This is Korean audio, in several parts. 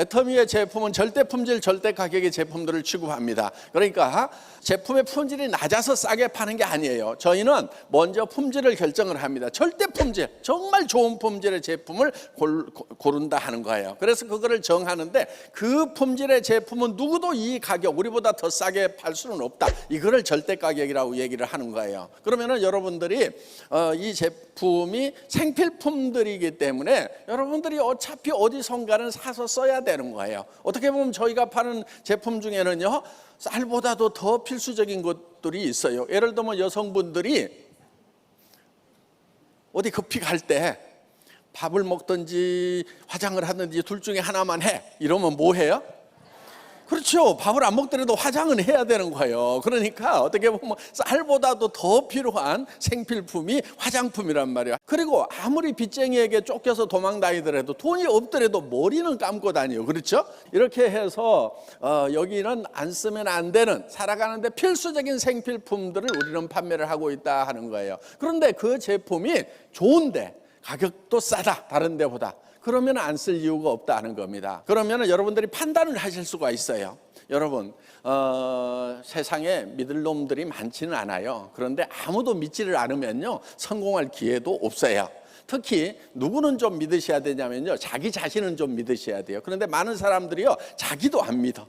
애터미의 제품은 절대 품질, 절대 가격의 제품들을 취급합니다. 그러니까 제품의 품질이 낮아서 싸게 파는 게 아니에요. 저희는 먼저 품질을 결정을 합니다. 절대 품질, 정말 좋은 품질의 제품을 고른다 하는 거예요. 그래서 그거를 정하는데 그 품질의 제품은 누구도 이 가격, 우리보다 더 싸게 팔 수는 없다. 이거를 절대 가격이라고 얘기를 하는 거예요. 그러면은 여러분들이 이 제품이 생필품들이기 때문에 여러분들이 어차피 어디선가는 사서 써야 되는 거예요. 어떻게 보면 저희가 파는 제품 중에는요, 쌀보다도 더 필수적인 것들이 있어요. 예를 들면 여성분들이 어디 급히 갈 때 밥을 먹든지 화장을 하든지 둘 중에 하나만 해. 이러면 뭐 해요? 그렇죠. 밥을 안 먹더라도 화장은 해야 되는 거예요. 그러니까 어떻게 보면 쌀보다도 더 필요한 생필품이 화장품이란 말이야. 그리고 아무리 빚쟁이에게 쫓겨서 도망 다니더라도 돈이 없더라도 머리는 감고 다녀요. 그렇죠? 이렇게 해서 여기는 안 쓰면 안 되는, 살아가는데 필수적인 생필품들을 우리는 판매를 하고 있다 하는 거예요. 그런데 그 제품이 좋은데 가격도 싸다, 다른 데보다. 그러면 안 쓸 이유가 없다는 겁니다. 그러면 여러분들이 판단을 하실 수가 있어요. 여러분, 세상에 믿을 놈들이 많지는 않아요. 그런데 아무도 믿지를 않으면요, 성공할 기회도 없어요. 특히 누구는 좀 믿으셔야 되냐면요, 자기 자신은 좀 믿으셔야 돼요. 그런데 많은 사람들이요, 자기도 안 믿어.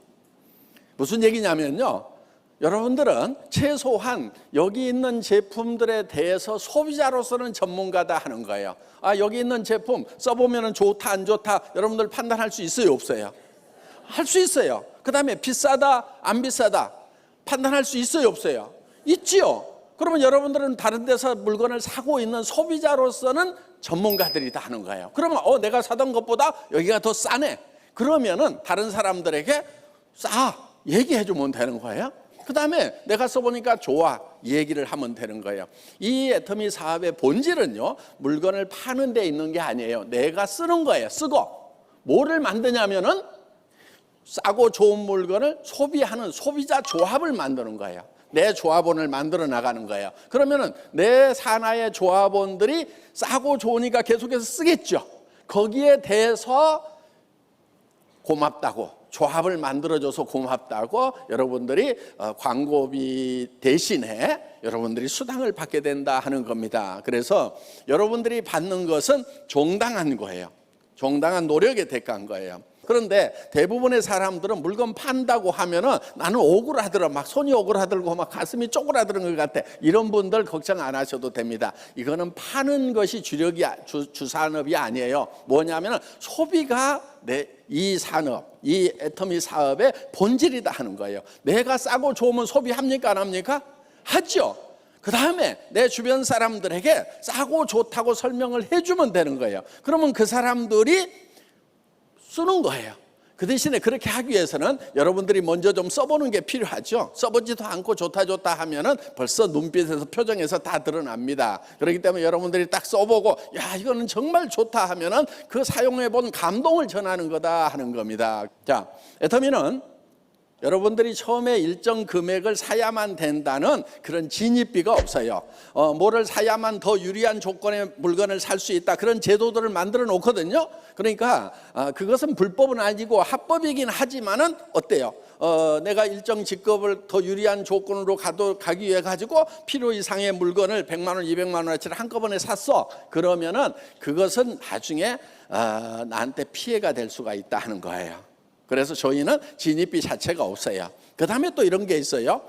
무슨 얘기냐면요, 여러분들은 최소한 여기 있는 제품들에 대해서 소비자로서는 전문가다 하는 거예요. 여기 있는 제품 써보면 좋다 안 좋다 여러분들 판단할 수 있어요, 없어요? 할 수 있어요. 그 다음에 비싸다 안 비싸다 판단할 수 있어요, 없어요? 있지요. 그러면 여러분들은 다른 데서 물건을 사고 있는 소비자로서는 전문가들이다 하는 거예요. 그러면 내가 사던 것보다 여기가 더 싸네. 그러면은 다른 사람들에게 얘기해 주면 되는 거예요. 그 다음에 내가 써보니까 좋아, 얘기를 하면 되는 거예요. 이 애터미 사업의 본질은요, 물건을 파는 데 있는 게 아니에요. 내가 쓰는 거예요. 쓰고 뭐를 만드냐면은 싸고 좋은 물건을 소비하는 소비자 조합을 만드는 거예요. 내 조합원을 만들어 나가는 거예요. 그러면은 내 산하의 조합원들이 싸고 좋으니까 계속해서 쓰겠죠. 거기에 대해서 고맙다고, 조합을 만들어줘서 고맙다고 여러분들이 광고비 대신에 여러분들이 수당을 받게 된다 하는 겁니다. 그래서 여러분들이 받는 것은 정당한 거예요. 정당한 노력의 대가인 거예요. 그런데 대부분의 사람들은 물건 판다고 하면은 나는 억울하더라, 막 손이 억울하더라고, 막 가슴이 쪼그라드는 것 같아. 이런 분들 걱정 안 하셔도 됩니다. 이거는 파는 것이 주산업이 아니에요. 뭐냐면은 소비가 이 산업, 이 애터미 사업의 본질이다 하는 거예요. 내가 싸고 좋으면 소비합니까, 안 합니까? 하죠. 그 다음에 내 주변 사람들에게 싸고 좋다고 설명을 해주면 되는 거예요. 그러면 그 사람들이 쓰는 거예요. 그 대신에 그렇게 하기 위해서는 여러분들이 먼저 좀 써보는 게 필요하죠. 써보지도 않고 좋다 하면은 벌써 눈빛에서 표정에서 다 드러납니다. 그렇기 때문에 여러분들이 딱 써보고 이거는 정말 좋다 하면은 그 사용해본 감동을 전하는 거다 하는 겁니다. 자, 애터미는 여러분들이 처음에 일정 금액을 사야만 된다는 그런 진입비가 없어요. 뭐를 사야만 더 유리한 조건의 물건을 살 수 있다, 그런 제도들을 만들어 놓거든요. 그러니까 그것은 불법은 아니고 합법이긴 하지만은 어때요? 내가 일정 직급을 더 유리한 조건으로 가기 위해 가지고 필요 이상의 물건을 100만 원, 200만 원어치를 한꺼번에 샀어. 그러면은 그것은 나중에 나한테 피해가 될 수가 있다 하는 거예요. 그래서 저희는 진입비 자체가 없어요. 그 다음에 또 이런 게 있어요.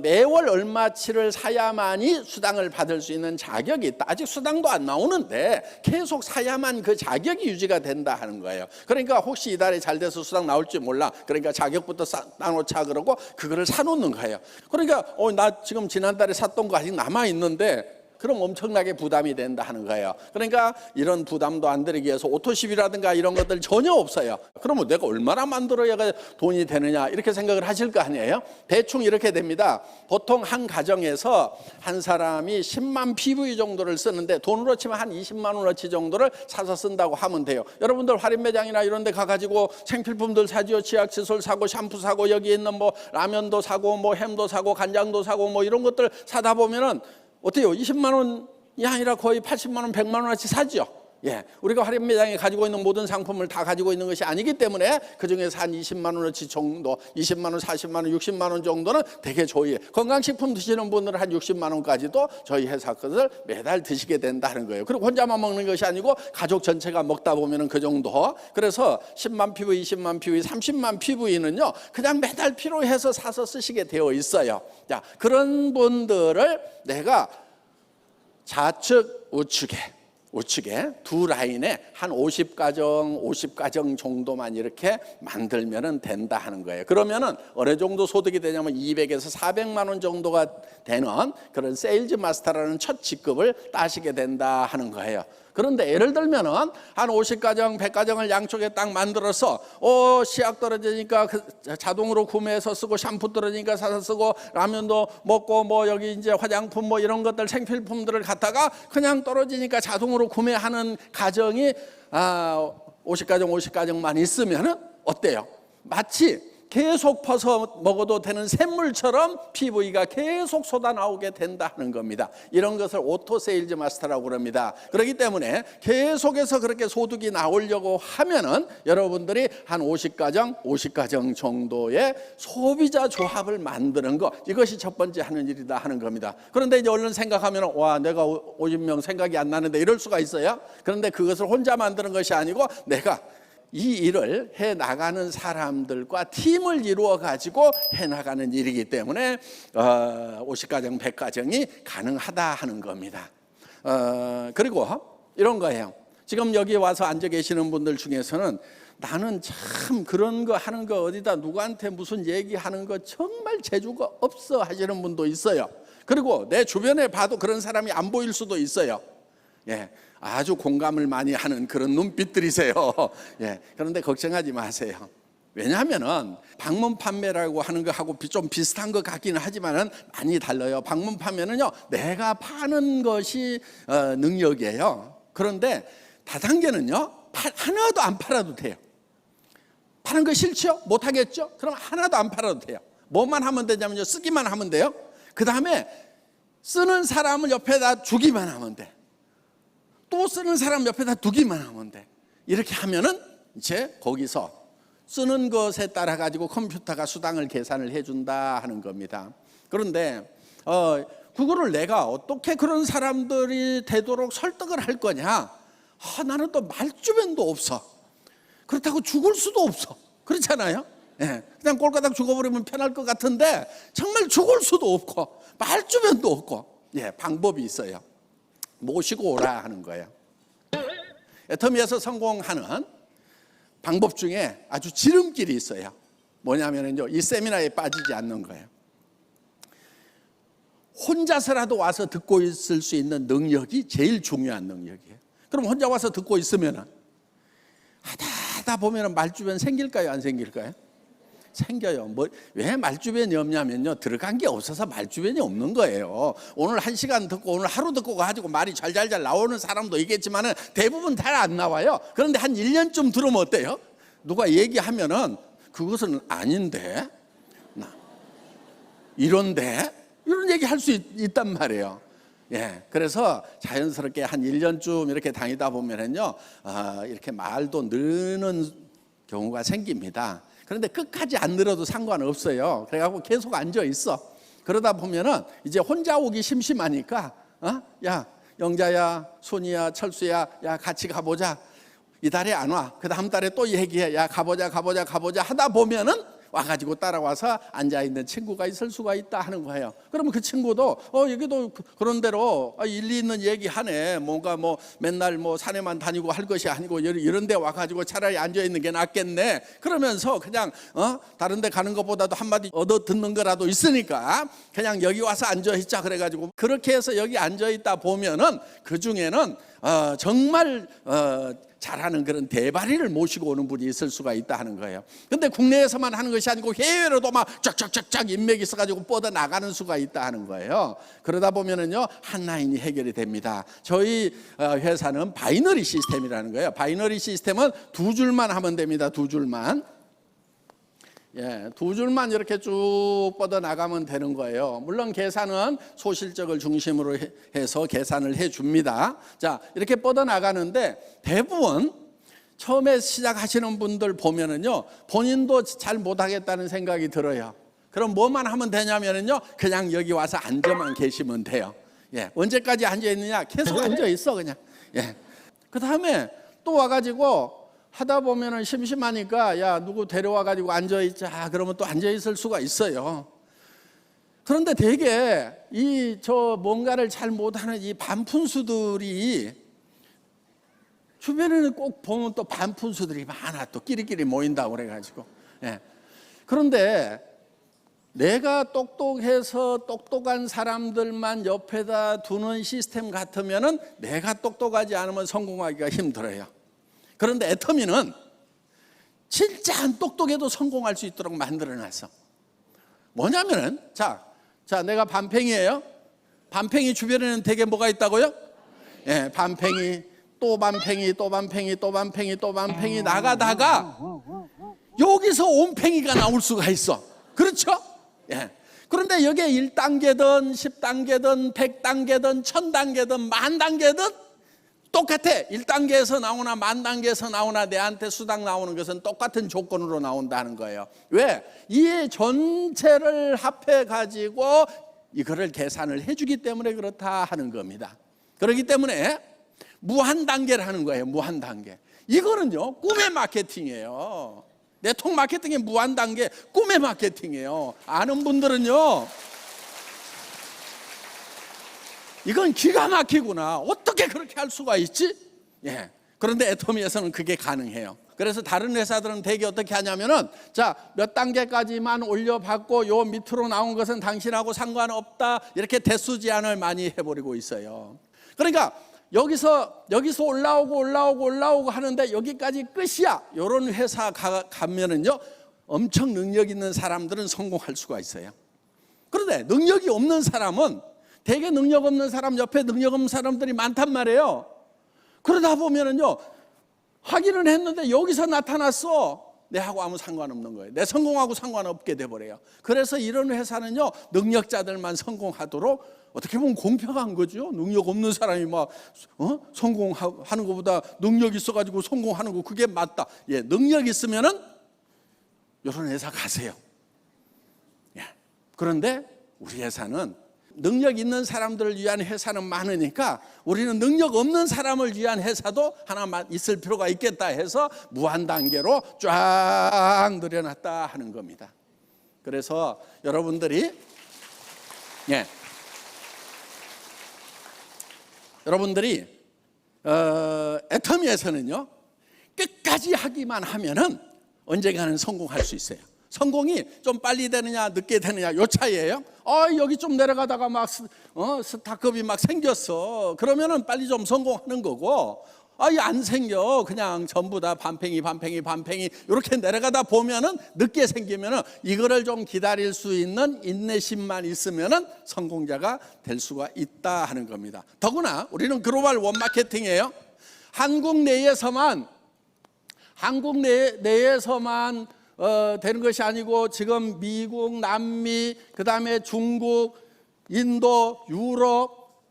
매월 얼마치를 사야만이 수당을 받을 수 있는 자격이 있다. 아직 수당도 안 나오는데 계속 사야만 그 자격이 유지가 된다 하는 거예요. 그러니까 혹시 이달에 잘 돼서 수당 나올지 몰라. 그러니까 자격부터 따놓자 그러고 그거를 사놓는 거예요. 그러니까 나 지금 지난달에 샀던 거 아직 남아있는데 그럼 엄청나게 부담이 된다 하는 거예요. 그러니까 이런 부담도 안 들이기 위해서 오토십이라든가 이런 것들 전혀 없어요. 그러면 내가 얼마나 만들어야 돈이 되느냐 이렇게 생각을 하실 거 아니에요. 대충 이렇게 됩니다. 보통 한 가정에서 한 사람이 10만 PV 정도를 쓰는데 돈으로 치면 한 20만 원어치 정도를 사서 쓴다고 하면 돼요. 여러분들 할인 매장이나 이런 데 가가지고 생필품들 사지요. 치약칫솔 사고 샴푸 사고 여기 있는 뭐 라면도 사고 뭐 햄도 사고 간장도 사고 뭐 이런 것들 사다 보면은 어때요? 20만 원이 아니라 거의 80만 원, 100만 원어치 사죠. 예, 우리가 화력 매장에 가지고 있는 모든 상품을 다 가지고 있는 것이 아니기 때문에 그중에서 한 20만 원어치 정도, 20만 원, 40만 원, 60만 원 정도는 되게 저희 건강식품 드시는 분들은 한 60만 원까지도 저희 회사 것을 매달 드시게 된다는 거예요. 그리고 혼자만 먹는 것이 아니고 가족 전체가 먹다 보면은 그 정도. 그래서 10만 PV, 20만 PV, 30만 PV는요 그냥 매달 필요해서 사서 쓰시게 되어 있어요. 자, 그런 분들을 내가 좌측, 우측에 두 라인에 한 50가정 정도만 이렇게 만들면 된다 하는 거예요. 그러면은 어느 정도 소득이 되냐면 200에서 400만 원 정도가 되는 그런 세일즈 마스터라는 첫 직급을 따시게 된다 하는 거예요. 그런데 예를 들면은 한 50가정, 100가정을 양쪽에 딱 만들어서 씨앗 떨어지니까 자동으로 구매해서 쓰고, 샴푸 떨어지니까 사서 쓰고, 라면도 먹고, 뭐 여기 이제 화장품 뭐 이런 것들 생필품들을 갖다가 그냥 떨어지니까 자동으로 구매하는 가정이 50가정만 있으면은 어때요? 마치 계속 퍼서 먹어도 되는 샘물처럼 PV가 계속 쏟아나오게 된다는 겁니다. 이런 것을 오토 세일즈 마스터라고 그럽니다. 그렇기 때문에 계속해서 그렇게 소득이 나오려고 하면은 여러분들이 한 50가정 정도의 소비자 조합을 만드는 거, 이것이 첫 번째 하는 일이다 하는 겁니다. 그런데 이제 얼른 생각하면 와, 내가 50명 생각이 안 나는데 이럴 수가 있어요. 그런데 그것을 혼자 만드는 것이 아니고 내가 이 일을 해나가는 사람들과 팀을 이루어 가지고 해나가는 일이기 때문에 50가정, 100가정이 가능하다 하는 겁니다. 그리고 이런 거예요. 지금 여기 와서 앉아 계시는 분들 중에서는 나는 참 그런 거 하는 거 어디다 누구한테 무슨 얘기하는 거 정말 재주가 없어 하시는 분도 있어요. 그리고 내 주변에 봐도 그런 사람이 안 보일 수도 있어요. 예, 아주 공감을 많이 하는 그런 눈빛들이세요. 예, 그런데 걱정하지 마세요. 왜냐하면은 방문 판매라고 하는 거하고 좀 비슷한 것 같기는 하지만은 많이 달라요. 방문 판매는요, 내가 파는 것이 능력이에요. 그런데 다단계는요, 하나도 안 팔아도 돼요. 파는 거 싫죠? 못 하겠죠? 그럼 하나도 안 팔아도 돼요. 뭐만 하면 되냐면요, 쓰기만 하면 돼요. 그 다음에 쓰는 사람을 옆에다 주기만 하면 돼. 또 쓰는 사람 옆에다 두기만 하면 돼. 이렇게 하면은 이제 거기서 쓰는 것에 따라 가지고 컴퓨터가 수당을 계산을 해준다 하는 겁니다. 그런데 그거를 내가 어떻게 그런 사람들이 되도록 설득을 할 거냐? 나는 또 말주변도 없어. 그렇다고 죽을 수도 없어. 그렇잖아요? 예, 그냥 꼴가닥 죽어버리면 편할 것 같은데 정말 죽을 수도 없고 말주변도 없고, 예, 방법이 있어요. 모시고 오라 하는 거예요. 애터미에서 성공하는 방법 중에 아주 지름길이 있어요. 뭐냐면요, 이 세미나에 빠지지 않는 거예요. 혼자서라도 와서 듣고 있을 수 있는 능력이 제일 중요한 능력이에요. 그럼 혼자 와서 듣고 있으면 하다 보면 말주변 생길까요, 안 생길까요? 생겨요. 왜 말주변이 없냐면요, 들어간 게 없어서 말주변이 없는 거예요. 오늘 1시간 듣고 오늘 하루 듣고 가지고 말이 잘잘잘 나오는 사람도 있겠지만은 대부분 잘 안 나와요. 그런데 한 1년쯤 들으면 어때요? 누가 얘기하면은 그것은 아닌데, 이런데, 이런 얘기 할 수 있단 말이에요. 예, 그래서 자연스럽게 한 1년쯤 이렇게 다니다 보면은요, 이렇게 말도 느는 경우가 생깁니다. 그런데 끝까지 안 늘어도 상관없어요. 그래갖고 계속 앉아 있어. 그러다 보면은 이제 혼자 오기 심심하니까, 야, 영자야, 손이야, 철수야, 야, 같이 가보자. 이달에 안 와. 그 다음 달에 또 얘기해. 야, 가보자 하다 보면은 와가지고 따라와서 앉아있는 친구가 있을 수가 있다 하는 거예요. 그러면 그 친구도 여기도 그런 대로 일리 있는 얘기하네. 뭔가 뭐 맨날 뭐 산에만 다니고 할 것이 아니고 이런 데 와가지고 차라리 앉아있는 게 낫겠네. 그러면서 그냥 다른 데 가는 것보다도 한마디 얻어 듣는 거라도 있으니까 그냥 여기 와서 앉아있자 그래가지고 그렇게 해서 여기 앉아있다 보면은 그 중에는 정말 잘하는 그런 대바리를 모시고 오는 분이 있을 수가 있다 하는 거예요. 근데 국내에서만 하는 것이 아니고 해외로도 막 쫙쫙쫙쫙 인맥이 있어가지고 뻗어 나가는 수가 있다 하는 거예요. 그러다 보면은요, 한 라인이 해결이 됩니다. 저희 회사는 바이너리 시스템이라는 거예요. 바이너리 시스템은 2줄만 하면 됩니다. 2줄만. 예, 두 줄만 이렇게 쭉 뻗어 나가면 되는 거예요. 물론 계산은 소실적을 중심으로 해서 계산을 해 줍니다. 자, 이렇게 뻗어 나가는데 대부분 처음에 시작하시는 분들 보면은요, 본인도 잘 못하겠다는 생각이 들어요. 그럼 뭐만 하면 되냐면은요, 그냥 여기 와서 앉아만 계시면 돼요. 예, 언제까지 앉아 있느냐? 계속 앉아 있어 그냥. 예. 그 다음에 또 와가지고 하다 보면은 심심하니까 야 누구 데려와 가지고 앉아 있자 그러면 또 앉아 있을 수가 있어요. 그런데 되게 이 저 뭔가를 잘 못하는 이 반푼수들이 주변에는 꼭 보면 또 반푼수들이 많아, 또 끼리끼리 모인다고 그래가지고. 예. 그런데 내가 똑똑해서 똑똑한 사람들만 옆에다 두는 시스템 같으면은 내가 똑똑하지 않으면 성공하기가 힘들어요. 그런데 애터미는 진짜 안 똑똑해도 성공할 수 있도록 만들어놨어. 뭐냐면은 자 내가 반팽이에요. 반팽이 주변에는 되게 뭐가 있다고요? 예, 반팽이 또 반팽이 또 반팽이 또 반팽이 또 반팽이 나가다가 여기서 온팽이가 나올 수가 있어. 그렇죠? 예. 그런데 여기에 1단계든 10단계든 100단계든 1000단계든 10,000단계든 똑같아. 1단계에서 나오나 10,000단계에서 나오나 내한테 수당 나오는 것은 똑같은 조건으로 나온다는 거예요. 왜? 이 전체를 합해 가지고 이거를 계산을 해주기 때문에 그렇다 하는 겁니다. 그렇기 때문에 무한단계를 하는 거예요. 무한단계. 이거는요 꿈의 마케팅이에요. 네트워크 마케팅의 무한단계 꿈의 마케팅이에요. 아는 분들은요 이건 기가 막히구나. 어떻게 그렇게 할 수가 있지? 예. 그런데 애터미에서는 그게 가능해요. 그래서 다른 회사들은 되게 어떻게 하냐면은 자, 몇 단계까지만 올려받고 요 밑으로 나온 것은 당신하고 상관없다. 이렇게 대수 제한을 많이 해버리고 있어요. 그러니까 여기서 올라오고 하는데 여기까지 끝이야. 이런 회사 가면은요 엄청 능력 있는 사람들은 성공할 수가 있어요. 그런데 능력이 없는 사람은 되게 능력 없는 사람 옆에 능력 없는 사람들이 많단 말이에요. 그러다 보면은요 하기는 했는데 여기서 나타났어. 내하고 아무 상관없는 거예요. 내 성공하고 상관없게 돼버려요. 그래서 이런 회사는요 능력자들만 성공하도록 어떻게 보면 공평한 거죠. 능력 없는 사람이 막 성공하는 것보다 능력 있어가지고 성공하는 거 그게 맞다. 예, 능력 있으면은 이런 회사 가세요. 예. 그런데 우리 회사는 능력 있는 사람들을 위한 회사는 많으니까 우리는 능력 없는 사람을 위한 회사도 하나만 있을 필요가 있겠다 해서 무한단계로 쫙 늘여놨다 하는 겁니다. 그래서 여러분들이 애터미에서는요 끝까지 하기만 하면은 언젠가는 성공할 수 있어요. 성공이 좀 빨리 되느냐 늦게 되느냐 요 차이예요. 여기 좀 내려가다가 막 스타급이 막 생겼어. 그러면은 빨리 좀 성공하는 거고 안 생겨. 그냥 전부 다 반팽이 이렇게 내려가다 보면은 늦게 생기면은 이거를 좀 기다릴 수 있는 인내심만 있으면은 성공자가 될 수가 있다 하는 겁니다. 더구나 우리는 글로벌 원마케팅이에요. 한국 내에서만 되는 것이 아니고 지금 미국, 남미, 그 다음에 중국, 인도, 유럽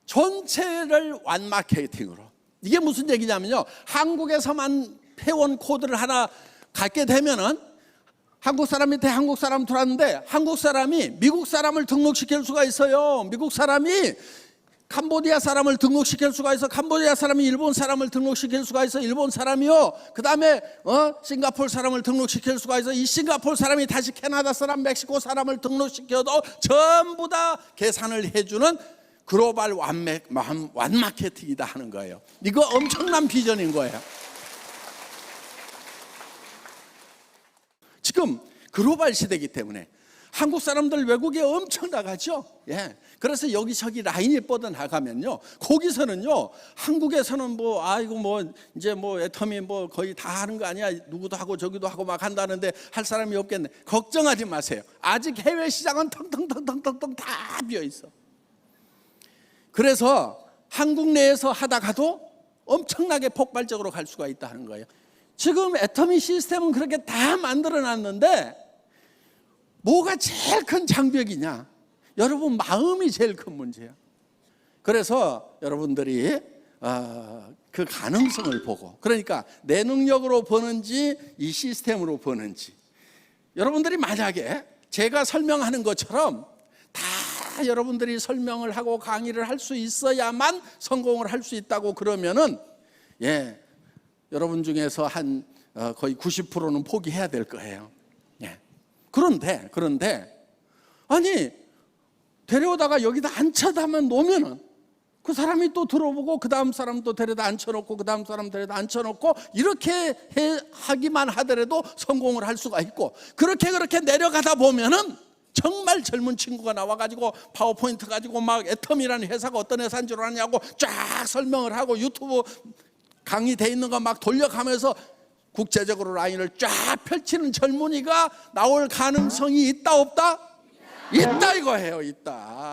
전체를 완마케팅으로. 이게 무슨 얘기냐면요 한국에서만 회원 코드를 하나 갖게 되면은 한국 사람 밑에 한국 사람 들어왔는데 한국 사람이 미국 사람을 등록시킬 수가 있어요. 미국 사람이 캄보디아 사람을 등록시킬 수가 있어. 캄보디아 사람이 일본 사람을 등록시킬 수가 있어. 일본 사람이요. 그 다음에 싱가포르 사람을 등록시킬 수가 있어. 이 싱가포르 사람이 다시 캐나다 사람, 멕시코 사람을 등록시켜도 전부 다 계산을 해주는 글로벌 완마케팅이다 하는 거예요. 이거 엄청난 비전인 거예요. 지금 글로벌 시대이기 때문에 한국 사람들 외국에 엄청 나가죠. 예. 그래서 여기저기 라인이 뻗어 나가면요. 거기서는요. 한국에서는 이제 애터미 거의 다 하는 거 아니야. 누구도 하고 저기도 하고 막 한다는데 할 사람이 없겠네. 걱정하지 마세요. 아직 해외 시장은 텅텅텅텅텅 다 비어 있어. 그래서 한국 내에서 하다가도 엄청나게 폭발적으로 갈 수가 있다 하는 거예요. 지금 애터미 시스템은 그렇게 다 만들어 놨는데 뭐가 제일 큰 장벽이냐? 여러분, 마음이 제일 큰 문제야. 그래서 여러분들이 그 가능성을 보고, 그러니까 내 능력으로 버는지 이 시스템으로 버는지, 여러분들이 만약에 제가 설명하는 것처럼 다 여러분들이 설명을 하고 강의를 할 수 있어야만 성공을 할 수 있다고 그러면은, 여러분 중에서 한 거의 90%는 포기해야 될 거예요. 그런데 아니, 데려오다가 여기다 앉혀다만 놓으면은 그 사람이 또 들어보고 그 다음 사람 또 데려다 앉혀놓고 그 다음 사람 데려다 앉혀놓고 이렇게 하기만 하더라도 성공을 할 수가 있고, 그렇게 내려가다 보면은 정말 젊은 친구가 나와가지고 파워포인트 가지고 막 애텀이라는 회사가 어떤 회사인 줄 아냐고 쫙 설명을 하고 유튜브 강의돼 있는 거 막 돌려가면서 국제적으로 라인을 쫙 펼치는 젊은이가 나올 가능성이 있다 없다? 있다 이거예요. 있다.